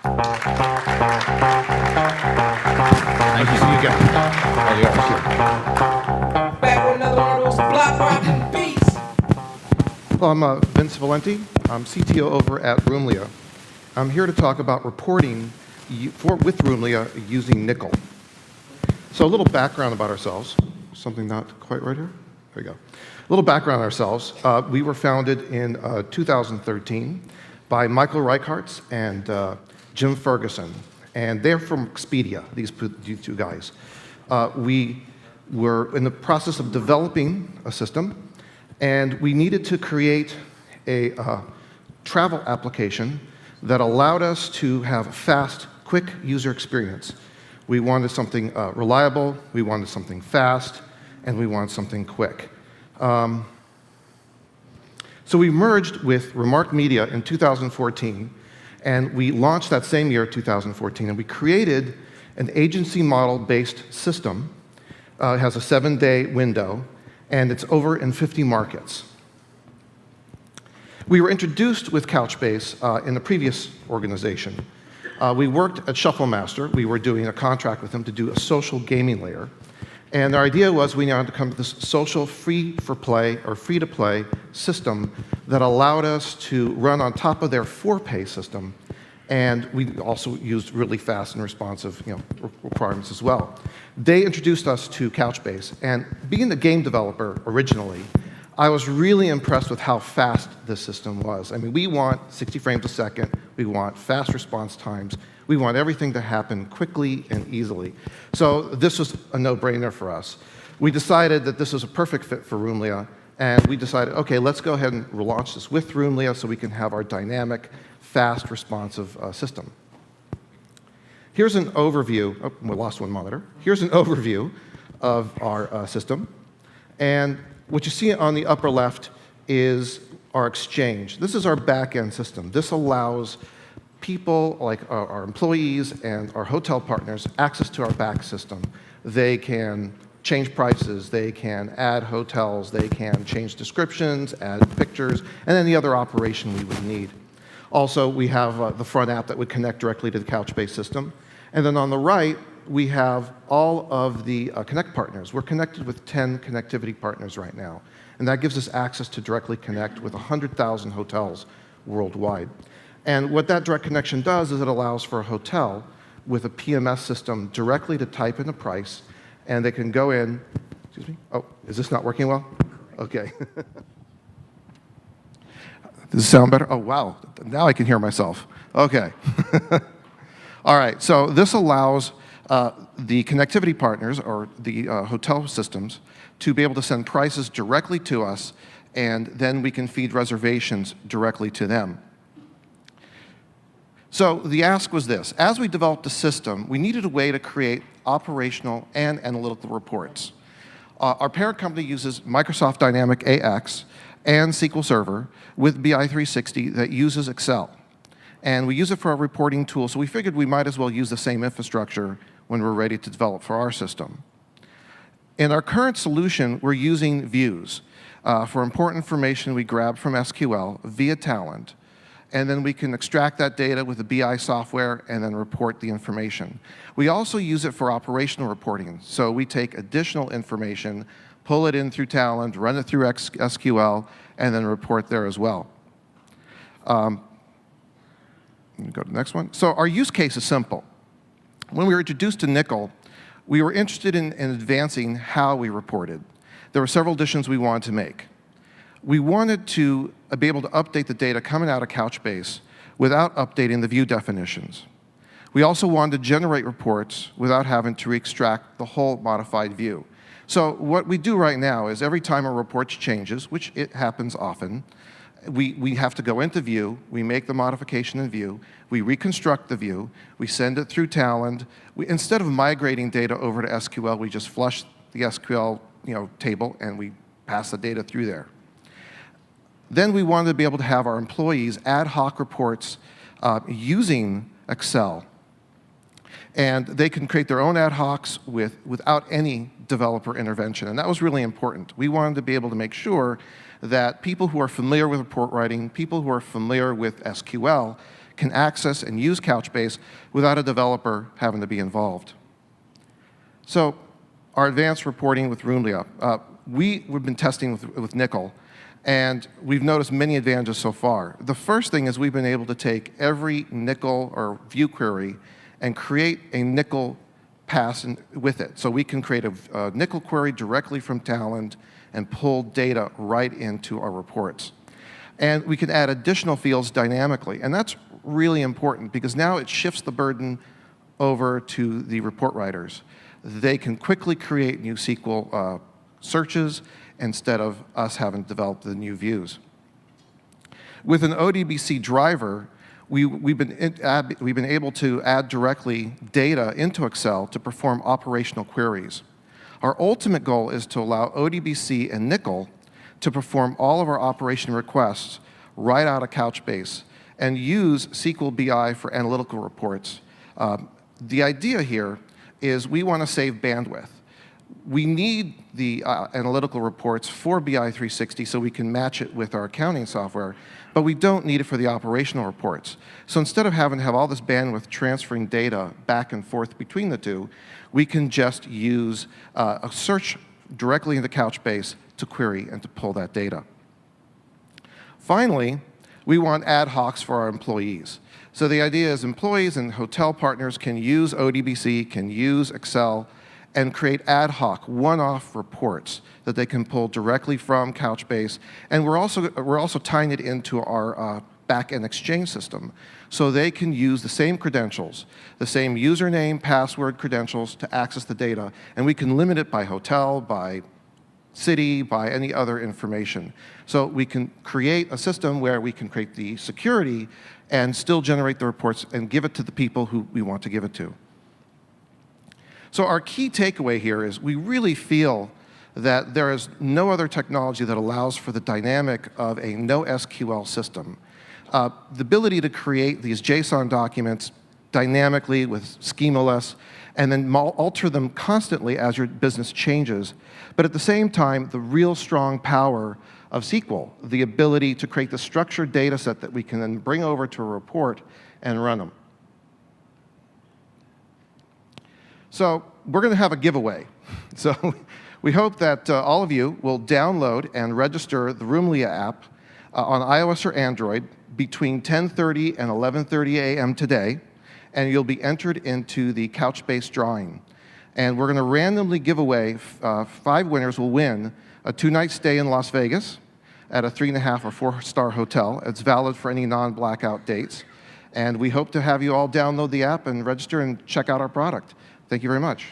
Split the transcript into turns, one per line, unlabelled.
Nice to see you again.
Oh, yeah,
Back with another one of those block rockin' beats.
Well, I'm Vince Valenti. I'm CTO over at Roomlia. I'm here to talk about reporting with Roomlia using Nickel. So a little background about ourselves. Something not quite right here? There we go. A little background on ourselves. We were founded in 2013 by Michael Reichardt and Jim Ferguson. And they're from Expedia, these two guys. We were in the process of developing a system, and we needed to create a travel application that allowed us to have a fast, quick user experience. We wanted something reliable, we wanted something fast, and we wanted something quick. So we merged with Remark Media in 2014, and we launched that same year, 2014, and we created an agency model-based system. It has a 7-day window, and it's over in 50 markets. We were introduced with Couchbase in the previous organization. We worked at Shufflemaster. We were doing a contract with them to do a social gaming layer. And our idea was we wanted to come to this social free-for-play or free-to-play system that allowed us to run on top of their for-pay system. And we also used really fast and responsive requirements as well. They introduced us to Couchbase. And being a game developer originally, I was really impressed with how fast this system was. I mean, we want 60 frames a second. We want fast response times. We want everything to happen quickly and easily. So this was a no-brainer for us. We decided that this was a perfect fit for Roomlia, and we decided, okay, let's go ahead and relaunch this with Roomlia so we can have our dynamic, fast, responsive system. Here's an overview. Oh, we lost one monitor. Here's an overview of our system. And what you see on the upper left is our exchange. This is our back-end system. This allows people like our employees and our hotel partners access to our back system. They can change prices, they can add hotels, they can change descriptions, add pictures, and any other operation we would need. Also, we have the front app that would connect directly to the Couchbase system. And then on the right, we have all of the Connect partners. We're connected with 10 connectivity partners right now. And that gives us access to directly connect with 100,000 hotels worldwide. And what that direct connection does is it allows for a hotel with a PMS system directly to type in a price, and they can go in, excuse me, oh, is this not working well? Okay. Does it sound better? Oh, wow, now I can hear myself. Okay. All right, so this allows the connectivity partners, or the hotel systems, to be able to send prices directly to us, and then we can feed reservations directly to them. So the ask was this. As we developed the system, we needed a way to create operational and analytical reports. Our parent company uses Microsoft Dynamics AX and SQL Server with BI360 that uses Excel. And we use it for our reporting tool, so we figured we might as well use the same infrastructure when we're ready to develop for our system. In our current solution, we're using views. For important information we grab from SQL via Talent, and then we can extract that data with the BI software and then report the information. We also use it for operational reporting. So we take additional information, pull it in through Talent, run it through SQL, and then report there as well. Go to the next one. So our use case is simple. When we were introduced to Nickel, we were interested in advancing how we reported. There were several additions we wanted to make. We wanted to be able to update the data coming out of Couchbase without updating the view definitions. We also wanted to generate reports without having to extract the whole modified view. So what we do right now is every time a report changes, which it happens often, we have to go into view, we make the modification in view, we reconstruct the view, we send it through Talent. Instead of migrating data over to SQL, we just flush the SQL table and we pass the data through there. Then we wanted to be able to have our employees ad hoc reports using Excel. And they can create their own ad hocs without any developer intervention. And that was really important. We wanted to be able to make sure that people who are familiar with report writing, people who are familiar with SQL, can access and use Couchbase without a developer having to be involved. So, our advanced reporting with Roomlia. We've been testing with Nickel, and we've noticed many advantages so far. The first thing is we've been able to take every Nickel or view query and create a Nickel pass with it. So we can create a Nickel query directly from Talend and pull data right into our reports. And we can add additional fields dynamically, and that's really important because now it shifts the burden over to the report writers. They can quickly create new SQL searches instead of us having to develop the new views. With an ODBC driver, we've been able to add directly data into Excel to perform operational queries. Our ultimate goal is to allow ODBC and Nickel to perform all of our operation requests right out of Couchbase and use SQL BI for analytical reports. The idea here is we want to save bandwidth. We need the analytical reports for BI 360 so we can match it with our accounting software, but we don't need it for the operational reports. So instead of having to have all this bandwidth transferring data back and forth between the two, we can just use a search directly into Couchbase to query and to pull that data. Finally, we want ad hocs for our employees. So the idea is employees and hotel partners can use ODBC, can use Excel, and create ad hoc, one-off reports that they can pull directly from Couchbase. And we're also tying it into our back-end exchange system, so they can use the same credentials, the same username, password credentials to access the data, and we can limit it by hotel, by city, by any other information. So we can create a system where we can create the security and still generate the reports and give it to the people who we want to give it to. So our key takeaway here is we really feel that there is no other technology that allows for the dynamic of a NoSQL system. The ability to create these JSON documents dynamically with schemaless and then alter them constantly as your business changes. But at the same time, the real strong power of SQL, the ability to create the structured data set that we can then bring over to a report and run them. So we're going to have a giveaway. So we hope that all of you will download and register the Roomlia app on iOS or Android between 10:30 and 11:30 a.m. today, and you'll be entered into the Couchbase drawing. And we're going to randomly give away, 5 winners will win a 2-night stay in Las Vegas at a 3.5 or 4-star hotel. It's valid for any non-blackout dates. And we hope to have you all download the app and register and check out our product. Thank you very much.